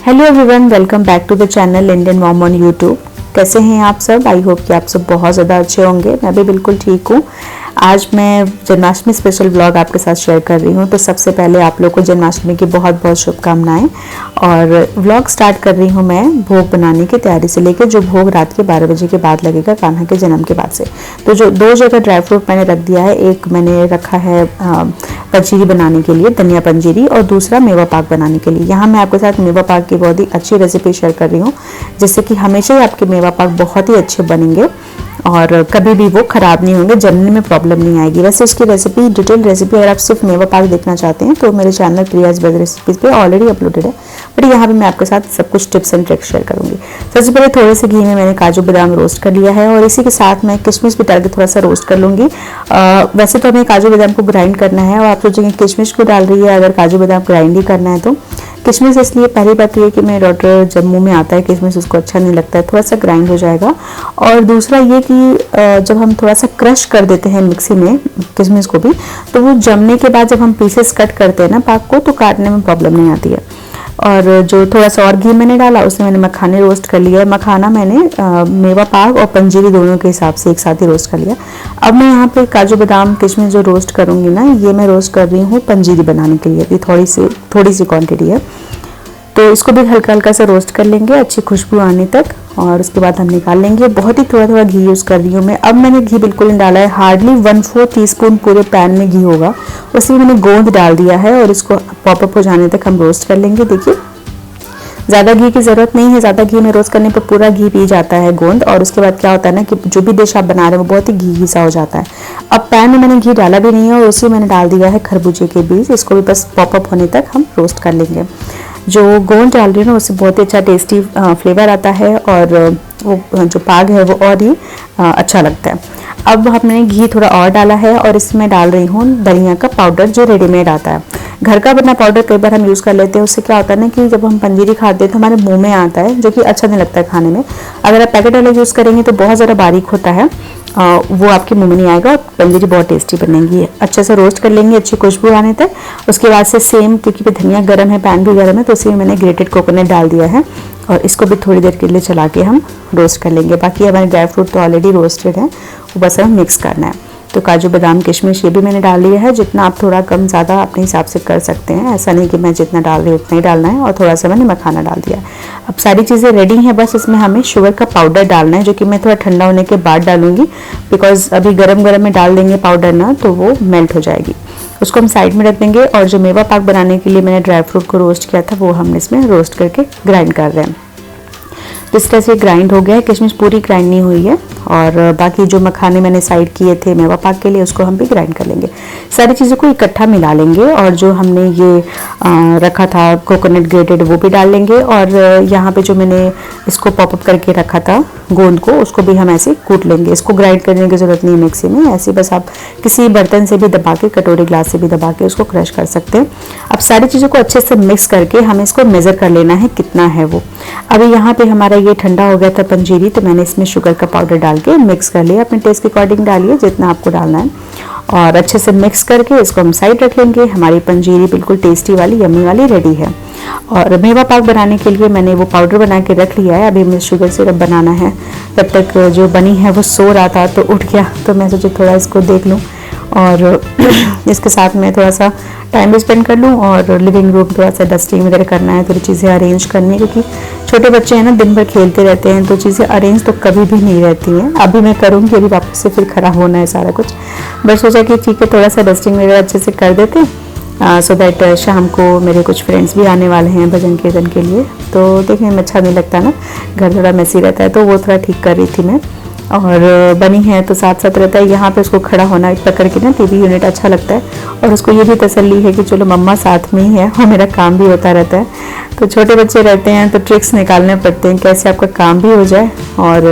Hello everyone, welcome back to the channel Indian mom on YouTube. कैसे हैं आप सब? आई होप कि आप सब बहुत ज़्यादा अच्छे होंगे। मैं भी बिल्कुल ठीक हूँ। आज मैं जन्माष्टमी स्पेशल व्लॉग आपके साथ शेयर कर रही हूँ। तो सबसे पहले आप लोग को जन्माष्टमी की बहुत बहुत शुभकामनाएं। और व्लॉग स्टार्ट कर रही हूँ मैं भोग बनाने की तैयारी से लेकर, जो भोग रात के 12 बजे के बाद लगेगा कान्हा के जन्म के बाद से। तो जो दो जगह ड्राई फ्रूट मैंने रख दिया है, एक मैंने रखा है पंजीरी बनाने के लिए, धनिया पंजीरी, और दूसरा मेवा पाक बनाने के लिए। यहाँ मैं आपके साथ मेवा पाक की बहुत ही अच्छी रेसिपी शेयर कर रही हूँ, जिससे कि हमेशा ही आपके मेवा पाक बहुत ही अच्छे बनेंगे और कभी भी वो ख़राब नहीं होंगे, जमने में प्रॉब्लम नहीं आएगी। वैसे उसकी रेसिपी, डिटेल रेसिपी अगर आप सिर्फ मेवा पाक देखना चाहते हैं तो मेरे चैनल प्रियाज बेद रेसिपीज पे ऑलरेडी अपलोडेड है, बट यहाँ पे मैं आपके साथ सब कुछ टिप्स एंड ट्रिक्स शेयर करूँगी। सबसे पहले थोड़े से घी में मैंने काजू बादाम रोस्ट कर लिया है और इसी के साथ मैं किशमिश भी डाल के थोड़ा सा रोस्ट कर लूँगी। वैसे तो हमें काजू बादाम को ग्राइंड करना है, और आप सोचेंगे किशमिश को डाल रही है, अगर काजू बादाम ग्राइंड ही करना है तो किशमिश। इसलिए पहली बात ये कि मेरे डॉटर जब मुंह में आता है किशमिश उसको अच्छा नहीं लगता है, थोड़ा सा ग्राइंड हो जाएगा। और दूसरा ये कि जब हम थोड़ा सा क्रश कर देते हैं मिक्सी में किशमिश को भी, तो वो जमने के बाद जब हम पीसेस कट करते हैं ना पाक को, तो काटने में प्रॉब्लम नहीं आती है। और जो थोड़ा सा और घी मैंने डाला, उसमें मैंने मखाने रोस्ट कर लिया है। मखाना मैंने मेवा पाक और पंजीरी दोनों के हिसाब से एक साथ ही रोस्ट कर लिया। अब मैं यहाँ पे काजू बादाम किशमिश जो रोस्ट करूँगी ना, ये मैं रोस्ट कर रही हूँ पंजीरी बनाने के लिए। ये थोड़ी सी क्वांटिटी है, तो इसको भी हल्का हल्का सा रोस्ट कर लेंगे अच्छी खुशबू आने तक, और उसके बाद हम निकाल लेंगे। बहुत ही थोड़ा थोड़ा घी यूज़ कर रही हूँ मैं। अब मैंने घी बिल्कुल नहीं डाला है, हार्डली 1/4 टीस्पून पूरे पैन में घी होगा, उसी में मैंने गोंद डाल दिया है और इसको पॉपअप हो जाने तक हम रोस्ट कर लेंगे। देखिए, ज़्यादा घी की ज़रूरत नहीं है, ज़्यादा घी में रोस्ट करने पर पूरा घी पी जाता है गोंद, और उसके बाद क्या होता है ना कि जो भी डिश आप बना रहे हो वो बहुत ही घी सा हो जाता है। अब पैन में मैंने घी डाला भी नहीं है और उसी मैंने डाल दिया है खरबूजे के बीज। इसको भी बस पॉपअप होने तक हम रोस्ट कर लेंगे। जो गोंद डाल रही हूँ ना, उससे बहुत ही अच्छा टेस्टी फ्लेवर आता है, और वो जो पाग है वो और ही अच्छा लगता है। अब हमने घी थोड़ा और डाला है और इसमें डाल रही हूँ धनिया का पाउडर, जो रेडीमेड आता है। घर का बना पाउडर कई बार हम यूज़ कर लेते हैं, उससे क्या होता है ना कि जब हम पंजीरी खाते हैं तो हमारे मुंह में आता है, जो कि अच्छा नहीं लगता है खाने में। अगर आप पैकेट वाला यूज़ करेंगे तो बहुत ज़्यादा बारीक होता है, वो आपके मुंह में नहीं आएगा और पंजीरी बहुत टेस्टी बनेगी। अच्छे से रोस्ट कर लेंगे अच्छी खुशबू आने तक। उसके बाद से सेम, क्योंकि धनिया गर्म है, पैन भी गर्म है, तो उसी में मैंने ग्रेटेड कोकोनट डाल दिया है और इसको भी थोड़ी देर के लिए चला के हम रोस्ट कर लेंगे। बाकी हमारे ड्राई फ्रूट तो ऑलरेडी रोस्टेड है, वो बस हमें मिक्स करना है। तो काजू बादाम किशमिश ये भी मैंने डाल लिया है। जितना आप थोड़ा कम ज़्यादा अपने हिसाब से कर सकते हैं, ऐसा नहीं कि मैं जितना डाल रही हूँ उतना ही डालना है। और थोड़ा सा मैंने मखाना डाल दिया। अब सारी चीज़ें रेडी हैं, बस इसमें हमें शुगर का पाउडर डालना है, जो कि मैं थोड़ा ठंडा होने के बाद डालूंगी, बिकॉज अभी गरम गरम में डाल देंगे पाउडर ना तो वो मेल्ट हो जाएगी। उसको हम साइड में रख देंगे। और जो मेवा पाक बनाने के लिए मैंने ड्राई फ्रूट को रोस्ट किया था, वो हम इसमें रोस्ट करके ग्राइंड कर रहे हैं। इस तरह से ग्राइंड हो गया है। किशमिश पूरी ग्राइंड नहीं हुई है, और बाकी जो मखाने मैंने साइड किए थे मेवा पाक के लिए, उसको हम भी ग्राइंड कर लेंगे। सारी चीज़ों को इकट्ठा मिला लेंगे, और जो हमने ये रखा था कोकोनट ग्रेटेड, वो भी डाल लेंगे। और यहाँ पे जो मैंने इसको पॉपअप करके रखा था गोंद को, उसको भी हम ऐसे कूट लेंगे। इसको ग्राइंड करने की ज़रूरत नहीं है मिक्सी में, ऐसे बस आप किसी बर्तन से भी दबा के, कटोरी ग्लास से भी दबा के उसको क्रश कर सकते हैं। अब सारी चीज़ों को अच्छे से मिक्स करके हमें इसको मेज़र कर लेना है कितना है वो। अभी यहाँ पे हमारा ये ठंडा हो गया था पंजीरी, तो मैंने इसमें शुगर का पाउडर डाल के मिक्स कर लिया। अपने टेस्ट के अकॉर्डिंग डालिए जितना आपको डालना है, और अच्छे से मिक्स करके इसको हम साइड रख लेंगे। हमारी पंजीरी बिल्कुल टेस्टी वाली, यम्मी वाली रेडी है। और मेवा पाक बनाने के लिए मैंने वो पाउडर बना के रख लिया है। अभी मुझे शुगर सिरप बनाना है। तब तक जो बनी है वो सो रहा था तो उठ गया, तो मैं सोची थोड़ा इसको देख लूँ और इसके साथ में थोड़ा सा टाइम भी स्पेंड कर लूँ। और लिविंग रूम थोड़ा सा डस्टिंग वगैरह करना है, थोड़ी चीज़ें अरेंज करनी है, क्योंकि छोटे बच्चे हैं ना, दिन भर खेलते रहते हैं, तो चीज़ें अरेंज तो कभी भी नहीं रहती हैं। अभी मैं करूँगी, अभी वापस से फिर खराब होना है सारा कुछ। बस सोचा कि ठीक है, थोड़ा सा डस्टिंग वगैरह अच्छे से कर देते हैं, सो दैट शाम को मेरे कुछ फ्रेंड्स भी आने वाले हैं भजन कीर्तन के लिए, तो देखने में अच्छा नहीं लगता ना, घर थोड़ा मैसी रहता है, तो वो थोड़ा ठीक कर रही थी मैं। और बनी है तो साथ साथ रहता है, यहाँ पे उसको खड़ा होना पकड़ के ना टीवी यूनिट अच्छा लगता है, और उसको ये भी तसल्ली है कि चलो मम्मा साथ में ही है और मेरा काम भी होता रहता है। तो छोटे बच्चे रहते हैं तो ट्रिक्स निकालने पड़ते हैं कैसे आपका काम भी हो जाए और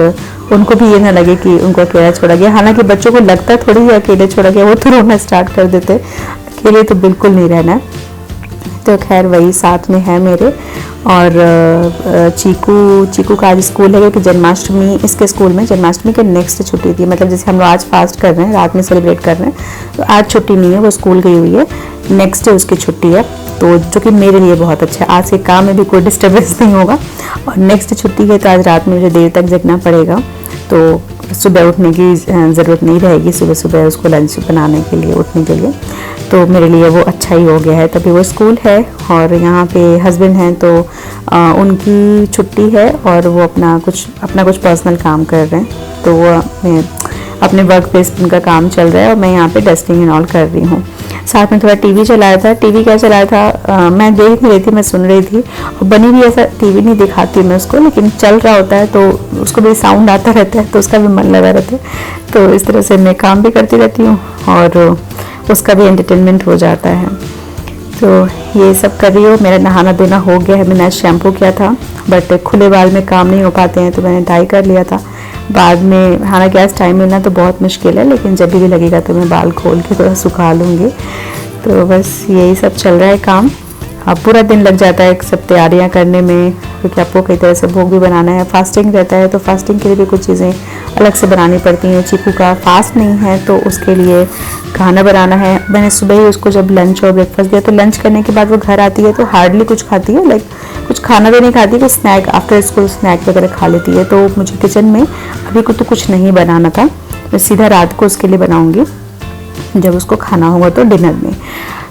उनको भी ये ना लगे कि उनको अकेला छोड़ा गया। हालांकि बच्चों को लगता है थोड़ी ही अकेले छोड़ा गया, वो तो रोना स्टार्ट कर देते, अकेले तो बिल्कुल नहीं रहना है। तो खैर वही साथ में है मेरे, और चीकू का आज स्कूल है क्योंकि जन्माष्टमी इसके स्कूल में जन्माष्टमी के नेक्स्ट छुट्टी थी, मतलब जैसे हम लोग आज फास्ट कर रहे हैं, रात में सेलिब्रेट कर रहे हैं, तो आज छुट्टी नहीं है, वो स्कूल गई हुई है, नेक्स्ट डे उसकी छुट्टी है। तो जो कि मेरे लिए बहुत अच्छा है, आज के काम में भी कोई डिस्टर्बेंस नहीं होगा और नेक्स्ट छुट्टी है तो आज रात में मुझे देर तक जगना पड़ेगा, तो सुबह उठने की ज़रूरत नहीं रहेगी, सुबह सुबह उसको लंच बनाने के लिए उठने के लिए, तो मेरे लिए वो अच्छा ही हो गया है। तभी वो स्कूल है और यहाँ पे हस्बैंड हैं तो उनकी छुट्टी है और वो अपना कुछ पर्सनल काम कर रहे हैं, तो वो अपने वर्क प्लेस पर उनका काम चल रहा है और मैं यहाँ पे डस्टिंग एंड ऑल कर रही हूँ। साथ में थोड़ा टीवी चलाया था। टीवी क्या चलाया था, मैं देख नहीं रही थी, मैं सुन रही थी, और बनी भी ऐसा टीवी नहीं दिखाती मैं उसको, लेकिन चल रहा होता है तो उसको भी साउंड आता रहता है तो उसका भी मन लगा रहता है, तो इस तरह से मैं काम भी करती रहती हूँ और उसका भी एंटरटेनमेंट हो जाता है। तो ये सब कर रही हूँ। मेरा नहाना धोना हो गया है, मैंने आज शैम्पू किया था बट खुले बाल में काम नहीं हो पाते हैं तो मैंने डाई कर लिया था। बाद में हालांकि आज टाइम मिलना तो बहुत मुश्किल है, लेकिन जब भी लगेगा तो मैं बाल खोल के थोड़ा सुखा लूँगी। तो बस यही सब चल रहा है काम। अब पूरा दिन लग जाता है सब तैयारियां करने में, क्योंकि आपको कई तरह से भोग भी बनाना है, फास्टिंग रहता है तो फास्टिंग के लिए भी कुछ चीज़ें अलग से बनानी पड़ती हैं। चीकू का फास्ट नहीं है तो उसके लिए खाना बनाना है। मैंने सुबह ही उसको जब लंच और ब्रेकफास्ट दिया तो लंच करने के बाद वो घर आती है तो हार्डली कुछ खाती है, लाइक कुछ खाना भी नहीं खाती, कुछ स्नैक आफ्टर स्कूल स्नैक वगैरह खा लेती है। तो मुझे किचन में अभी को तो कुछ नहीं बनाना था, मैं सीधा रात को उसके लिए बनाऊँगी जब उसको खाना होगा तो डिनर में।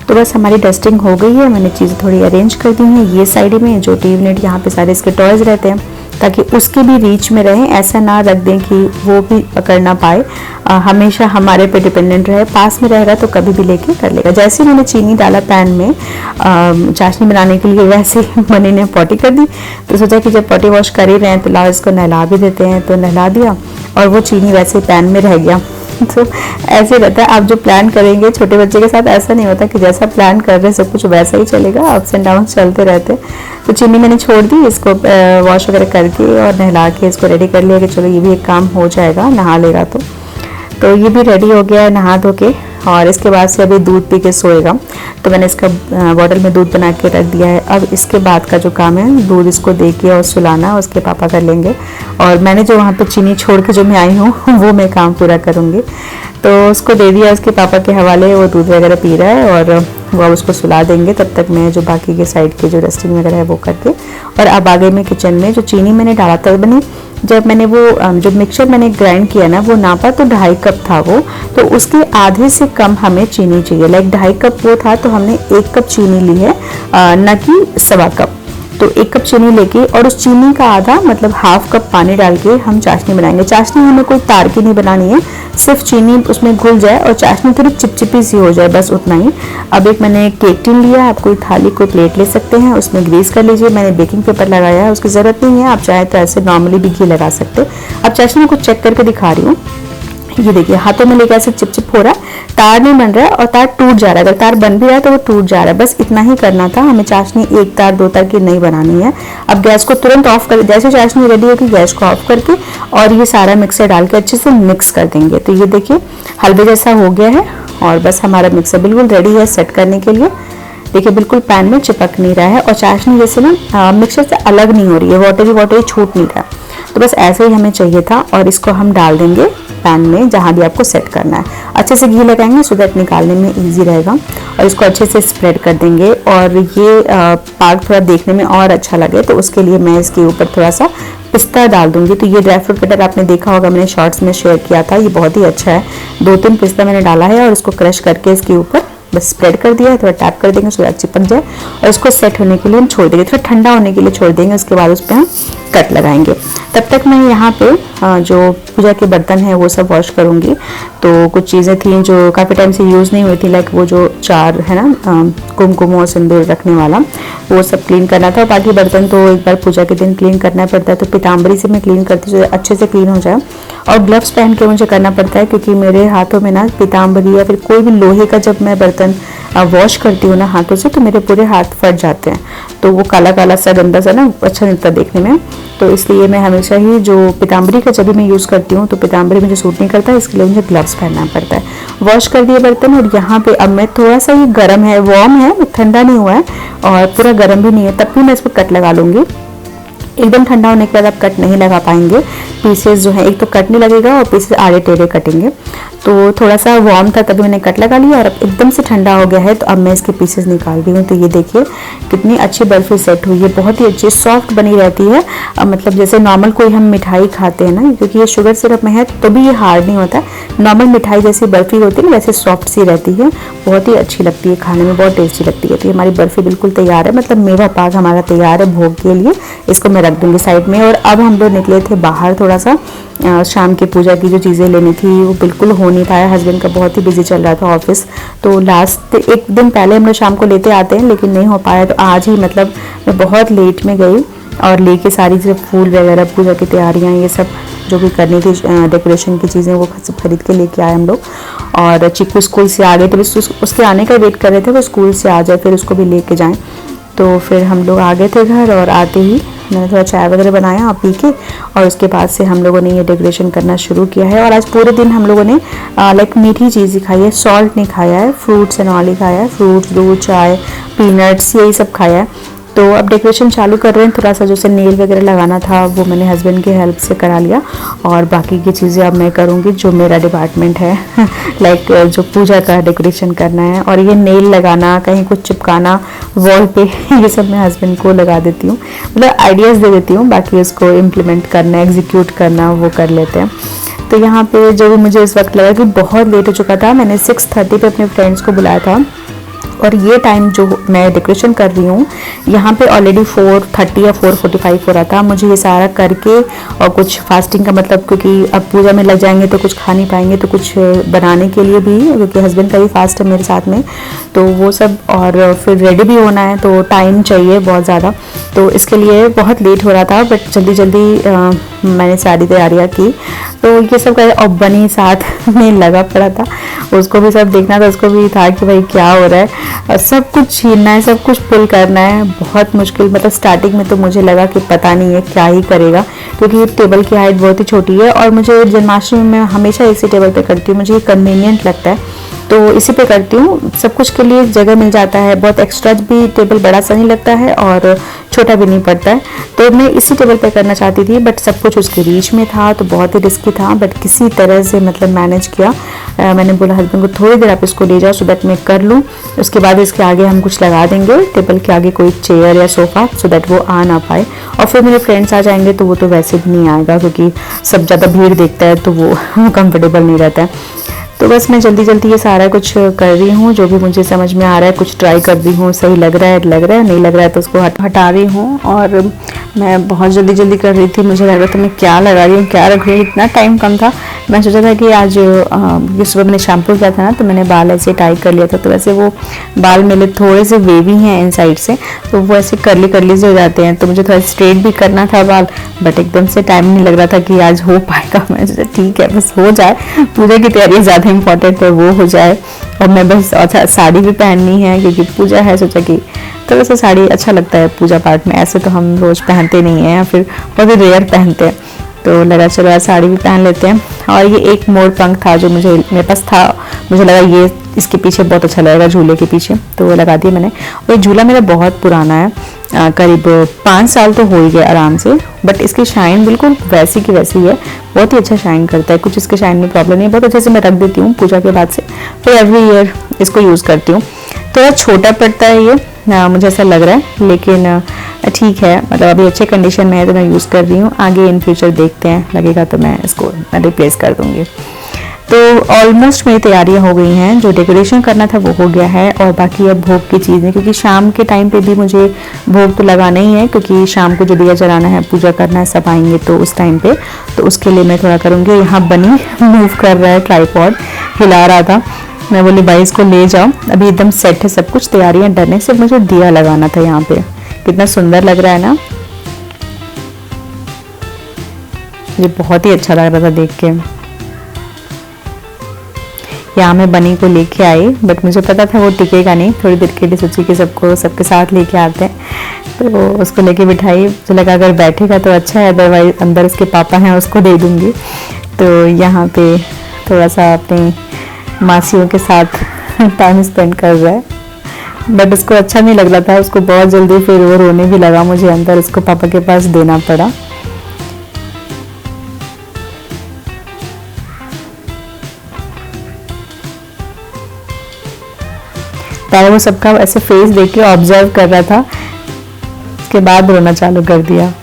तो बस हमारी डस्टिंग हो गई है, मैंने चीज़ें थोड़ी अरेंज कर दी हैं ये साइड में, जो टीवी यूनिट यहाँ पे सारे इसके टॉयज़ रहते हैं ताकि उसके भी रीच में रहें, ऐसा ना रख दें कि वो भी पकड़ ना पाए, हमेशा हमारे पे डिपेंडेंट रहे। पास में रहेगा तो कभी भी लेके कर लेगा। जैसे मैंने चीनी डाला पैन में चाशनी बनाने के लिए, वैसे ही मनी ने पॉटी कर दी, तो सोचा कि जब पॉटी वॉश कर ही रहे हैं तो लाओ इसको नहला भी देते हैं, तो नहला दिया और वो चीनी वैसे पैन में रह गया। तो ऐसे रहता है, आप जो प्लान करेंगे छोटे बच्चे के साथ ऐसा नहीं होता कि जैसा प्लान कर रहे हैं सब कुछ वैसा ही चलेगा, अप्स एंड डाउन चलते रहते हैं। तो चीनी मैंने छोड़ दी, इसको वॉश वगैरह करके और नहला के इसको रेडी कर लिया कि चलो ये भी एक काम हो जाएगा, नहा लेगा तो ये भी रेडी हो गया है नहा धो के। और इसके बाद से अभी दूध पी के सोएगा, तो मैंने इसका बॉटल में दूध बना के रख दिया है। अब इसके बाद का जो काम है दूध इसको दे के और सुलाना उसके पापा कर लेंगे, और मैंने जो वहाँ पे चीनी छोड़ के जो मैं आई हूँ वो मैं काम पूरा करूँगी। तो उसको दे दिया उसके पापा के हवाले, वो दूध वगैरह पी रहा है और वो अब उसको सुला देंगे, तब तक मैं जो बाकी के साइड के जो डस्टिंग वगैरह है वो करके। और अब आगे मैं किचन में जो चीनी मैंने डाला था, बनी जब मैंने वो जो मिक्सचर मैंने ग्राइंड किया ना वो नापा तो 2.5 कप था वो, तो उसके आधे से कम हमें चीनी चाहिए, लाइक 2.5 कप वो था तो हमने 1 कप चीनी ली है, न कि 1.25 कप। तो 1 कप चीनी लेके और उस चीनी का आधा मतलब 1/2 कप पानी डाल के हम चाशनी बनाएंगे। चाशनी हमें कोई तार की नहीं बनानी है, सिर्फ चीनी उसमें घुल जाए और चाशनी थोड़ी चिपचिपी सी हो जाए, बस उतना ही। अब एक मैंने केक टिन लिया, आप कोई थाली कोई प्लेट ले सकते हैं, उसमें ग्रीस कर लीजिए। मैंने बेकिंग पेपर लगाया है, उसकी ज़रूरत नहीं है, आप चाहे तो ऐसे नॉर्मली भी घी लगा सकते। अब चाशनी को चेक करके दिखा रही हूँ, ये देखिए हाथों में लेके ऐसे चिपचिप हो रहा है, तार नहीं बन रहा है और तार टूट जा रहा है। अगर तार बन भी रहा है तो वो टूट जा रहा है, बस इतना ही करना था हमें। चाशनी 1 तार 2 तार की नहीं बनानी है। अब गैस को तुरंत ऑफ कर, जैसे चाशनी रेडी होगी गैस को ऑफ करके और ये सारा मिक्सर डाल के अच्छे से मिक्स कर देंगे। तो ये देखिए हलवे जैसा हो गया है और बस हमारा मिक्सर बिल्कुल रेडी है सेट करने के लिए। देखिए बिल्कुल पैन में चिपक नहीं रहा है और चाशनी जैसे ना मिक्सर से अलग नहीं हो रही है, वाटरी छूट नहीं रहा। तो बस ऐसे ही हमें चाहिए था और इसको हम डाल देंगे पैन में जहाँ भी आपको सेट करना है। अच्छे से घी लगाएंगे सो दैट निकालने में इजी रहेगा और इसको अच्छे से स्प्रेड कर देंगे। और ये पाक थोड़ा देखने में और अच्छा लगे तो उसके लिए मैं इसके ऊपर थोड़ा सा पिस्ता डाल दूंगी। तो ये ड्राई फ्रूट कटर आपने देखा होगा, मैंने शॉर्ट्स में शेयर किया था, ये बहुत ही अच्छा है। 2-3 पिस्ता मैंने डाला है और इसको क्रश करके इसके ऊपर बस स्प्रेड कर दिया है, थोड़ा टैप कर देंगे उसके बाद चिपक जाए और इसको सेट होने के लिए हम छोड़ देंगे, थोड़ा ठंडा होने के लिए छोड़ देंगे। उसके बाद उस पर हम कट लगाएंगे। तब तक मैं यहाँ पे जो पूजा के बर्तन हैं वो सब वॉश करूँगी। तो कुछ चीज़ें थी जो काफ़ी टाइम से यूज़ नहीं हुई थी, लाइक वो जो 4 है ना कुमकुम और सिंदूर रखने वाला, वो सब क्लीन करना था। और बाकी बर्तन तो एक बार पूजा के दिन क्लीन करना पड़ता है, तो पीताम्बरी से मैं क्लीन करती हूँ अच्छे से क्लीन हो जाए। और ग्लव्स पहन के मुझे करना पड़ता है क्योंकि मेरे हाथों में ना पीताम्बरी या फिर कोई भी लोहे का जब मैं बर्तन वॉश करती हूँ ना हाथों से तो मेरे पूरे हाथ फट जाते हैं, तो वो काला काला सा गंदा सा ना अच्छा नहीं लगता देखने में। तो इसलिए मैं हमेशा ही जो पीताम्बरी का जब भी मैं यूज़ करती हूँ तो पीताम्बरी मुझे सूट नहीं करता है, इसके लिए मुझे ग्लव्स पहनना पड़ता है। वॉश कर दिए बर्तन और यहाँ पे अब मैं थोड़ा सा ये गर्म है, वार्म है, ठंडा नहीं हुआ है और पूरा गर्म भी नहीं है, तब भी मैं इस पर कट लगा लूँगी। एकदम ठंडा होने के बाद आप कट नहीं लगा पाएंगे। पीसेस जो है एक तो कट नहीं लगेगा और पीसेस आड़े टेढ़े कटेंगे। तो थोड़ा सा वार्म था तभी मैंने कट लगा लिया और अब एकदम से ठंडा हो गया है तो अब मैं इसके पीसेस निकाल रही हूँ। तो ये देखिए कितनी अच्छी बर्फी सेट हुई है, बहुत ही अच्छी सॉफ्ट बनी रहती है। मतलब जैसे नॉर्मल कोई हम मिठाई खाते हैं ना, क्योंकि ये शुगर सिरप में है तो भी ये हार्ड नहीं होता। नॉर्मल मिठाई जैसी बर्फी होती है ना वैसे सॉफ्ट सी रहती है, बहुत ही अच्छी लगती है, खाने में बहुत टेस्टी लगती है। तो हमारी बर्फी बिल्कुल तैयार है, मतलब मेवा पाक हमारा तैयार है भोग के लिए। इसको मैं रख दूँगी साइड में। और अब हम लोग निकले थे बाहर थोड़ा सा, शाम की पूजा की जो चीज़ें लेनी थी वो बिल्कुल हो नहीं पाया, हस्बैंड का बहुत ही बिजी चल रहा था ऑफिस। तो लास्ट एक दिन पहले हम लोग शाम को लेते आते हैं लेकिन नहीं हो पाया। तो आज ही मतलब मैं बहुत लेट में गई और लेके सारी जो फूल वगैरह पूजा की तैयारियाँ ये सब जो भी करनी थी डेकोरेशन की चीज़ें वो सब खरीद के लेके आए हम लोग। और चिक्कू स्कूल से आ गए थे, बस उसके आने का वेट कर रहे थे, वो स्कूल से आ जाए फिर उसको भी लेके जाएँ। तो फिर हम लोग आ गए थे घर और आते ही मैंने थोड़ा चाय वगैरह बनाया पी के और उसके बाद से हम लोगों ने ये डेकोरेशन करना शुरू किया है। और आज पूरे दिन हम लोगों ने लाइक मीठी चीज़ ही खाई है, सॉल्ट नहीं खाया है, फ्रूट्स एंड ऑल ही खाया है, फ्रूट्स, दूध, चाय, पीनट्स यही सब खाया है। तो अब डेकोरेशन चालू कर रहे हैं। थोड़ा सा जो से नेल वगैरह लगाना था वो मैंने हस्बैंड की हेल्प से करा लिया और बाकी की चीज़ें अब मैं करूँगी जो मेरा डिपार्टमेंट है लाइक जो पूजा का डेकोरेशन करना है। और ये नेल लगाना, कहीं कुछ चिपकाना वॉल पे ये सब मैं हस्बैंड को लगा देती हूँ, मतलब आइडियाज़ दे देती हूँ, बाकी उसको इम्प्लीमेंट करना, एग्जीक्यूट करना वो कर लेते हैं। तो यहाँ पे जो भी मुझे इस वक्त लगा कि बहुत लेट हो चुका था, मैंने 6:30 पे अपने फ्रेंड्स को बुलाया था और ये टाइम जो मैं डेकोरेशन कर रही हूँ यहाँ पे ऑलरेडी 4:30 या 4:45 हो रहा था। मुझे ये सारा करके और कुछ फास्टिंग का मतलब, क्योंकि अब पूजा में लग जाएंगे तो कुछ खा नहीं पाएंगे, तो कुछ बनाने के लिए भी, क्योंकि हस्बैंड का भी फास्ट है मेरे साथ में, तो वो सब, और फिर रेडी भी होना है तो टाइम चाहिए बहुत ज़्यादा। तो इसके लिए बहुत लेट हो रहा था, बट जल्दी जल्दी मैंने सारी तैयारियाँ की। तो ये सब कर, और बनी साथ में लगा पड़ा था, उसको भी सब देखना था, उसको भी था कि भाई क्या हो रहा है, और सब कुछ छीनना है, सब कुछ पुल करना है, बहुत मुश्किल। मतलब स्टार्टिंग में तो मुझे लगा कि पता नहीं है क्या ही करेगा, क्योंकि टेबल की हाइट बहुत ही छोटी है और मुझे जन्माष्टमी में हमेशा इसी टेबल पे करती हूँ, मुझे ये कन्वीनियंट लगता है तो इसी पे करती हूँ। सब कुछ के लिए जगह मिल जाता है, बहुत एक्स्ट्रा भी, टेबल बड़ा सा नहीं लगता है और छोटा भी नहीं पड़ता है। तो मैं इसी टेबल पे करना चाहती थी, बट सब कुछ उसके रीच में था तो बहुत ही रिस्की था, बट किसी तरह से मतलब मैनेज किया। मैंने बोला हस्बैंड को थोड़ी देर आप इसको ले जाओ सो दैट मैं कर लूँ, उसके बाद इसके आगे हम कुछ लगा देंगे, टेबल के आगे कोई चेयर या सोफ़ा, सो दैट वो आ ना पाए। और फिर मेरे फ्रेंड्स आ जाएंगे तो वो तो वैसे भी नहीं आएगा, क्योंकि सब ज़्यादा भीड़ देखता है तो वो कंफर्टेबल नहीं रहता है। तो बस मैं जल्दी जल्दी ये सारा कुछ कर रही हूँ, जो भी मुझे समझ में आ रहा है कुछ ट्राई कर रही हूँ, सही लग रहा है नहीं लग रहा है तो उसको हटा रही हूँ। और मैं बहुत जल्दी जल्दी कर रही थी, मुझे लग रहा था मैं क्या लगा रही हूँ, क्या रख रही हूँ, इतना टाइम कम था। मैं सोचा था कि आज ये सुबह मैंने शैम्पू किया था ना तो मैंने बाल ऐसे टाई कर लिया था, तो वैसे वो बाल मेरे थोड़े से वेवी हैं इन साइड से, तो वो ऐसे करली से हो जाते हैं, तो मुझे थोड़ा स्ट्रेट भी करना था बाल, बट एकदम से टाइम नहीं लग रहा था कि आज हो पाएगा। मैं सोचा ठीक है बस हो जाए, पूजा की तैयारी ज़्यादा इंपॉर्टेंट है, वो हो जाए। और मैं बस अच्छा साड़ी भी पहननी है क्योंकि पूजा है, सोचा कि तो वैसे साड़ी अच्छा लगता है पूजा पाठ में, ऐसे तो हम रोज़ पहनते नहीं हैं या फिर बहुत ही रेयर पहनते हैं, तो लगा चलो आज साड़ी भी पहन लेते हैं। और ये एक मोर पंख था जो मेरे पास था, मुझे लगा ये इसके पीछे बहुत अच्छा लगेगा झूले के पीछे, तो वो लगा दिया मैंने। और ये झूला मेरा बहुत पुराना है, करीब 5 साल तो हो ही गए आराम से, बट इसकी शाइन बिल्कुल वैसी की वैसी है, बहुत ही अच्छा शाइन करता है, कुछ इसके शाइन में प्रॉब्लम नहीं है, बहुत अच्छे से मैं रख देती हूँ पूजा के बाद से, फिर एवरी ईयर इसको यूज़ करती हूँ। थोड़ा छोटा पड़ता है ये, मुझे ऐसा लग रहा है, लेकिन ठीक है, मतलब अभी अच्छे कंडीशन में है तो मैं यूज़ कर रही हूँ, आगे इन फ्यूचर देखते हैं, लगेगा तो मैं इसको रिप्लेस कर दूँगी। तो ऑलमोस्ट मेरी तैयारियां हो गई हैं, जो डेकोरेशन करना था वो हो गया है, और बाकी अब भोग की चीज़ें, क्योंकि शाम के टाइम पे भी मुझे भोग तो लगाना ही है, क्योंकि शाम को जो दिया जलाना है, पूजा करना है, सब आएंगे तो उस टाइम पे, तो उसके लिए मैं थोड़ा करूँगी। यहाँ बनी मूव कर रहा है, ट्राईपॉड हिला रहा था, मैं बोली भाई इसको ले जाओ, अभी एकदम सेट है सब कुछ, तैयारियाँ डन है, सिर्फ मुझे दिया लगाना था। यहाँ पे कितना सुंदर लग रहा है ना, ये बहुत ही अच्छा लग रहा था देख के। यहाँ मैं बनी को लेके आई, बट मुझे पता था वो टिकेगा नहीं, थोड़ी देर के लिए सोची कि सबके साथ लेके आते हैं, तो उसको लेके बिठाई, तो लगा अगर बैठेगा तो अच्छा है, अदरवाइज अंदर उसके पापा हैं उसको दे दूँगी। तो यहाँ पे थोड़ा सा अपनी मासियों के साथ टाइम स्पेंड कर रहा है, बट उसको अच्छा नहीं लग रहा था, उसको बहुत जल्दी फिर वो रोने भी लगा, मुझे अंदर उसको पापा के पास देना पड़ा। पहले वो सबका ऐसे फेस देख के ऑब्जर्व कर रहा था, उसके बाद रोना चालू कर दिया।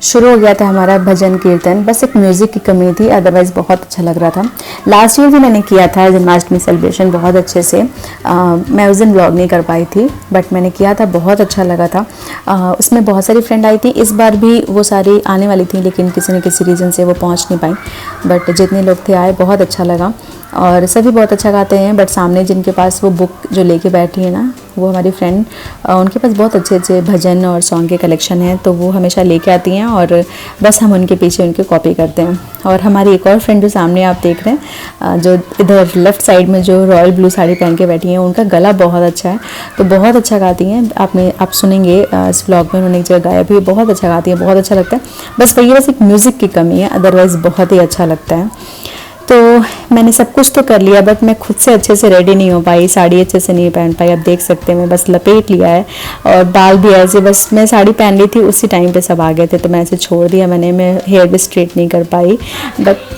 शुरू हो गया था हमारा भजन कीर्तन। बस एक म्यूज़िक की कमी थी, अदरवाइज़ बहुत अच्छा लग रहा था। लास्ट ईयर भी मैंने किया था जन्माष्टमी सेलिब्रेशन बहुत अच्छे से। मैं उस दिन व्लॉग नहीं कर पाई थी, बट मैंने किया था, बहुत अच्छा लगा था। उसमें बहुत सारी फ्रेंड आई थी, इस बार भी वो सारी आने वाली थी, लेकिन किसी न किसी रीज़न से वो पहुंच नहीं पाई। बट जितने लोग थे आए, बहुत अच्छा लगा और सभी बहुत अच्छा गाते हैं। बट सामने जिनके पास वो बुक जो लेके बैठी है ना, वो हमारी फ्रेंड, उनके पास बहुत अच्छे अच्छे भजन और सॉन्ग के कलेक्शन हैं, तो वो हमेशा लेके आती हैं और बस हम उनके पीछे उनकी कॉपी करते हैं। और हमारी एक और फ्रेंड जो सामने आप देख रहे हैं, जो इधर लेफ़्ट साइड में जो रॉयल ब्लू साड़ी पहन के बैठी हैं, उनका गला बहुत अच्छा है, तो बहुत अच्छा गाती हैं। आप सुनेंगे इस व्लॉग में उन्होंने एक जगह गाया भी, बहुत अच्छा गाती है, बहुत अच्छा लगता है। बस वही बस एक म्यूज़िक की कमी है, अदरवाइज़ बहुत ही अच्छा लगता है। तो मैंने सब कुछ तो कर लिया, बट मैं खुद से अच्छे से रेडी नहीं हो पाई, साड़ी अच्छे से नहीं पहन पाई। आप देख सकते हैं मैं बस लपेट लिया है और बाल भी ऐसे, बस मैं साड़ी पहन ली थी उसी टाइम पे सब आ गए थे, तो मैं ऐसे छोड़ दिया। मैं हेयर भी स्ट्रेट नहीं कर पाई। बट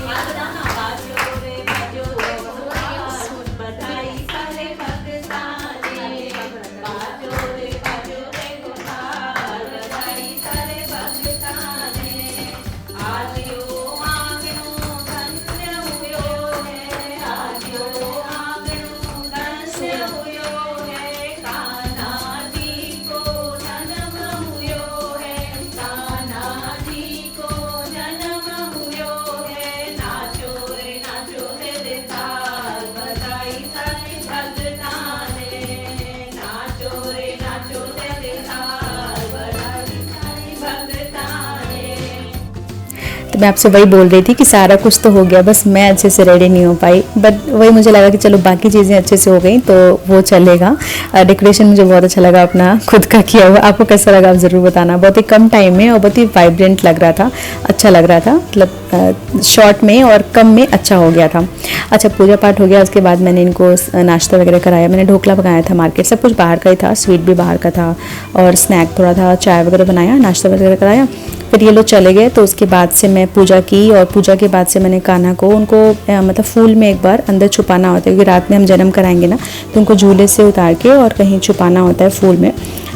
तो मैं आपसे वही बोल रही थी कि सारा कुछ तो हो गया, बस मैं अच्छे से रेडी नहीं हो पाई। बट वही मुझे लगा कि चलो बाकी चीज़ें अच्छे से हो गई तो वो चलेगा। डेकोरेशन मुझे बहुत अच्छा लगा अपना खुद का किया हुआ। आपको कैसा लगा आप ज़रूर बताना। बहुत ही कम टाइम में और बहुत ही वाइब्रेंट लग रहा था, अच्छा लग रहा था, मतलब शॉर्ट में और कम में अच्छा हो गया था। अच्छा, पूजा पाठ हो गया, उसके बाद मैंने इनको नाश्ता वगैरह कराया। मैंने ढोकला पकाया था मार्केट, सब कुछ बाहर का ही था, स्वीट भी बाहर का था और स्नैक थोड़ा था, चाय वगैरह बनाया, नाश्ता वगैरह कराया। फिर ये लोग चले गए, तो उसके बाद से मैं पूजा की और पूजा के बाद से मैंने कान्हा को उनको मतलब फूल में एक बार अंदर छुपाना होता है, क्योंकि रात में हम जन्म कराएंगे ना, तो उनको झूले से उतार के और कहीं छुपाना होता है फूल में।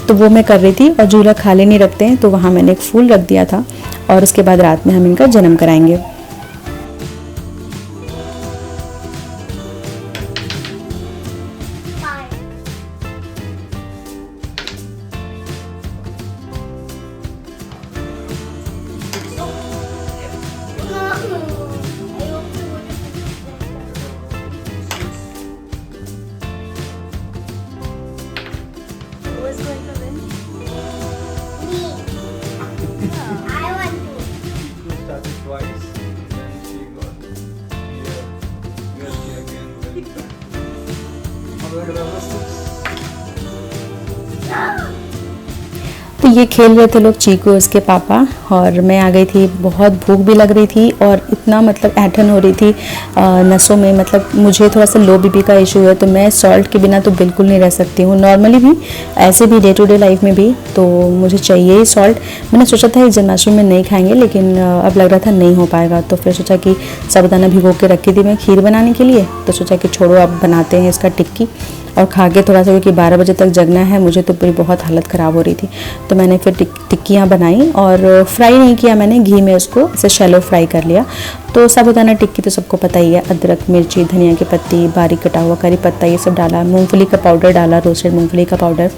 तो वो मैं कर रही थी और झूला खाली नहीं रखते हैं, तो वहाँ मैंने एक फूल रख दिया था और उसके बाद रात में हम इनका जन्म कराएंगे। तो ये खेल रहे थे लोग, चीकू उसके पापा, और मैं आ गई थी। बहुत भूख भी लग रही थी और इतना मतलब ऐंठन हो रही थी नसों में। मतलब मुझे थोड़ा सा लो बीपी का इशू है, तो मैं सॉल्ट के बिना तो बिल्कुल नहीं रह सकती हूँ। नॉर्मली भी, ऐसे भी डे टू डे लाइफ में भी, तो मुझे चाहिए ही सॉल्ट। मैंने सोचा था इस जन्माष्टमी में नहीं खाएंगे, लेकिन अब लग रहा था नहीं हो पाएगा, तो फिर सोचा कि साबूदाना भिगो के रखी थी मैं खीर बनाने के लिए, तो सोचा कि छोड़ो अब बनाते हैं इसका टिक्की और खा के थोड़ा सा, क्योंकि 12 बजे तक जगना है मुझे, तो पूरी बहुत हालत ख़राब हो रही थी। तो मैंने फिर टिक्कियाँ बनाई और फ्राई नहीं किया मैंने, घी में उसको ऐसे शैलो फ्राई कर लिया। तो साबूदाना टिक्की तो सबको पता ही है, अदरक, मिर्ची, धनिया की पत्ती, बारीक कटा हुआ करी पत्ता, ये सब डाला, मूंगफली का पाउडर डाला, रोस्टेड मूंगफली का पाउडर,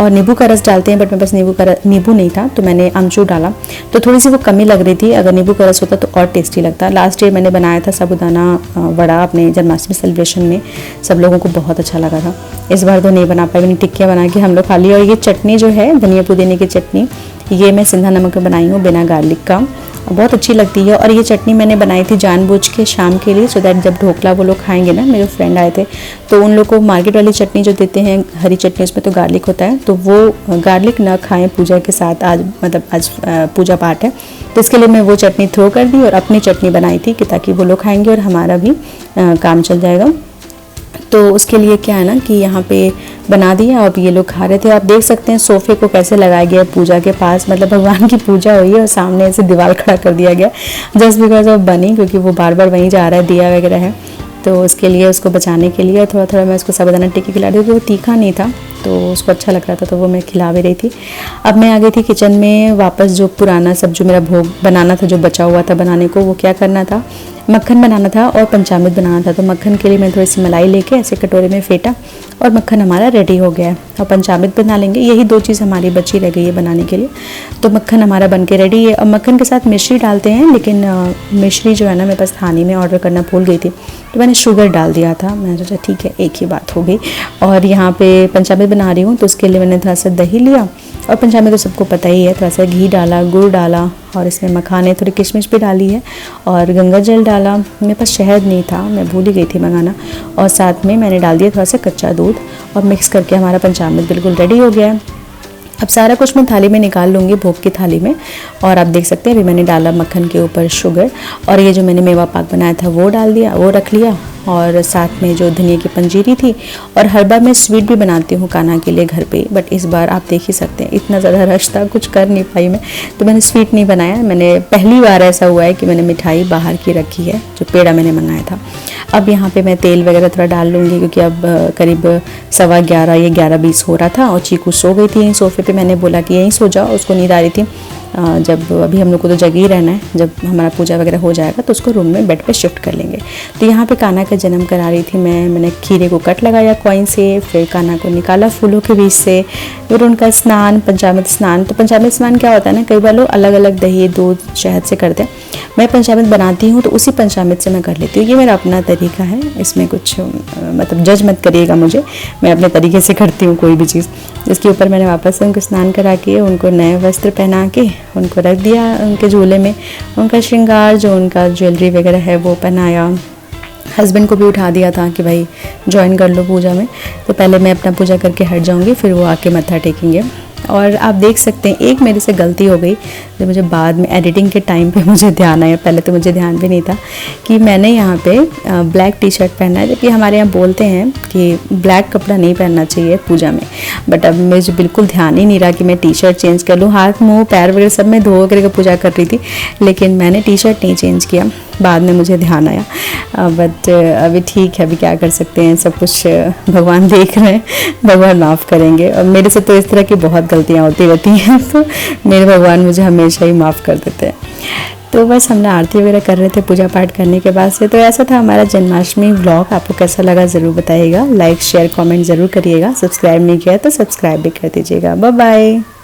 और नींबू का रस डालते हैं, बट मेरे पास नींबू नहीं था तो मैंने अमचूर डाला। तो थोड़ी सी वो कमी लग रही थी, अगर नींबू का रस होता तो और टेस्टी लगता। लास्ट ईयर मैंने बनाया था साबूदाना वड़ा अपने जन्माष्टमी सेलिब्रेशन में, सब लोगों को बहुत अच्छा लगा था। इस बार तो नहीं बना पाई, मैंने टिक्कियाँ बना के हम लोग खा लिया। और ये चटनी जो है धनिया पुदीने की चटनी, ये मैं सिंधा नमक में बनाई हूँ बिना गार्लिक का, बहुत अच्छी लगती है। और ये चटनी मैंने बनाई थी जानबूझ के शाम के लिए, सो दैट जब ढोकला वो लोग खाएंगे ना, मेरे फ्रेंड आए थे, तो उन लोग को मार्केट वाली चटनी जो देते हैं हरी चटनी, उसमें तो गार्लिक होता है, तो वो गार्लिक ना खाएं पूजा के साथ। आज पूजा पाठ है, तो इसके लिए मैं वो चटनी थ्रो कर दी और अपनी चटनी बनाई थी कि ताकि वो लोग खाएंगे और हमारा भी काम चल जाएगा। तो उसके लिए क्या है ना कि यहाँ पे बना दिया, अब ये लोग खा रहे थे। आप देख सकते हैं सोफे को कैसे लगाया गया पूजा के पास, मतलब भगवान की पूजा हुई है और सामने ऐसे दीवार खड़ा कर दिया गया जस्ट बिकॉज ऑफ बनी, क्योंकि वो बार बार वहीं जा रहा है, दिया वगैरह है, तो उसके लिए उसको बचाने के लिए थोड़ा थोड़ा मैं उसको साबूदाना टिक्की खिला रही थी। वो तीखा नहीं था तो उसको अच्छा लग रहा था, तो वो मैं खिला भी रही थी। अब मैं आ गई थी किचन में वापस। जो पुराना सब जो मेरा भोग बनाना था, जो बचा हुआ था बनाने को, वो क्या करना था, मक्खन बनाना था और पंचामृत बनाना था। तो मक्खन के लिए मैं थोड़ी सी मलाई लेके ऐसे कटोरे में फेंटा और मक्खन हमारा रेडी हो गया है। और पंचामृत बना लेंगे, यही दो चीज़ हमारी बची रह गई है बनाने के लिए। तो मक्खन हमारा बन के रेडी है। और मक्खन के साथ मिश्री डालते हैं, लेकिन मिश्री जो है ना मेरे पास थानी में ऑर्डर करना भूल गई थी, तो मैंने शुगर डाल दिया था। मैंने सोचा ठीक है एक ही बात हो गई। और यहाँ पे पंचामृत बना रही हूँ, तो उसके लिए मैंने थोड़ा सा दही लिया, और पंचामृत तो सबको पता ही है, थोड़ा सा घी डाला, गुड़ डाला, और इसमें मखाने, थोड़ी किशमिश भी डाली है, और गंगा जल डाला। मेरे पास शहद नहीं था, मैं भूल ही गई थी मंगाना। और साथ में मैंने डाल दिया थोड़ा सा कच्चा दूध, और मिक्स करके हमारा पंचामृत बिल्कुल रेडी हो गया है। अब सारा कुछ मैं थाली में निकाल लूँगी, भोग की थाली में। और आप देख सकते हैं अभी मैंने डाला मक्खन के ऊपर शुगर, और ये जो मैंने मेवा पाक बनाया था वो डाल दिया, वो रख लिया। और साथ में जो धनिया की पंजीरी थी, और हर बार मैं स्वीट भी बनाती हूँ कान्हा के लिए घर पे, बट इस बार आप देख ही सकते हैं इतना ज़्यादा रश था, कुछ कर नहीं पाई मैं, तो मैंने स्वीट नहीं बनाया। मैंने पहली बार ऐसा हुआ है कि मैंने मिठाई बाहर की रखी है, जो पेड़ा मैंने मंगाया था। अब यहाँ पे मैं तेल वगैरह थोड़ा डाल लूँगी, क्योंकि अब करीब 11:15 या 11:20 हो रहा था, और चीकू सो गई थी सोफे पे। मैंने बोला कि यहीं सो जाओ, उसको नींद आ रही थी। जब अभी हम लोग को तो जग ही रहना है, जब हमारा पूजा वगैरह हो जाएगा तो उसको रूम में बेड पे शिफ्ट कर लेंगे। तो यहाँ पे कान्हा का जन्म करा रही थी मैंने खीरे को कट लगाया कॉइन से, फिर कान्हा को निकाला फूलों के बीच से, फिर उनका स्नान, पंचामृत स्नान। तो पंचामृत स्नान क्या होता है ना, कई बार लोग अलग अलग दही, दूध, शहद से करते हैं। मैं पंचामृत बनाती हूँ तो उसी पंचामृत से मैं कर लेती हूँ। ये मेरा अपना तरीका है, इसमें कुछ मतलब जज मत करिएगा मुझे, मैं अपने तरीके से करती हूँ कोई भी चीज़। इसके ऊपर मैंने वापस से उनको स्नान करा के, उनको नए वस्त्र पहना के उनको रख दिया उनके झूले में। उनका श्रृंगार, जो उनका ज्वेलरी वगैरह है वो पहनाया। हस्बैंड को भी उठा दिया था कि भाई ज्वाइन कर लो पूजा में। तो पहले मैं अपना पूजा करके हट जाऊंगी, फिर वो आके मत्था टेकेंगे। और आप देख सकते हैं एक मेरे से गलती हो गई, जो मुझे बाद में एडिटिंग के टाइम पे मुझे ध्यान आया, पहले तो मुझे ध्यान भी नहीं था, कि मैंने यहाँ पे ब्लैक टी शर्ट पहना है। जबकि हमारे यहाँ बोलते हैं कि ब्लैक कपड़ा नहीं पहनना चाहिए पूजा में, बट अब मुझे बिल्कुल ध्यान ही नहीं रहा कि मैं टी शर्ट चेंज कर लूँ। हाथ मुँह पैर वगैरह सब मैं धो करके पूजा कर रही थी, लेकिन मैंने टी शर्ट नहीं चेंज किया, बाद में मुझे ध्यान आया। बट अभी ठीक है, अभी क्या कर सकते हैं, सब कुछ भगवान देख रहे हैं, भगवान माफ़ करेंगे। और मेरे से तो इस तरह की बहुत गलतियाँ होती रहती हैं, तो मेरे भगवान मुझे हमेशा ही माफ़ कर देते हैं। तो बस हम लोग आरती वगैरह कर रहे थे पूजा पाठ करने के बाद से। तो ऐसा था हमारा जन्माष्टमी व्लॉग। आपको कैसा लगा ज़रूर बताइएगा, लाइक शेयर कमेंट ज़रूर करिएगा। सब्सक्राइब नहीं किया तो सब्सक्राइब भी कर दीजिएगा। Bye bye.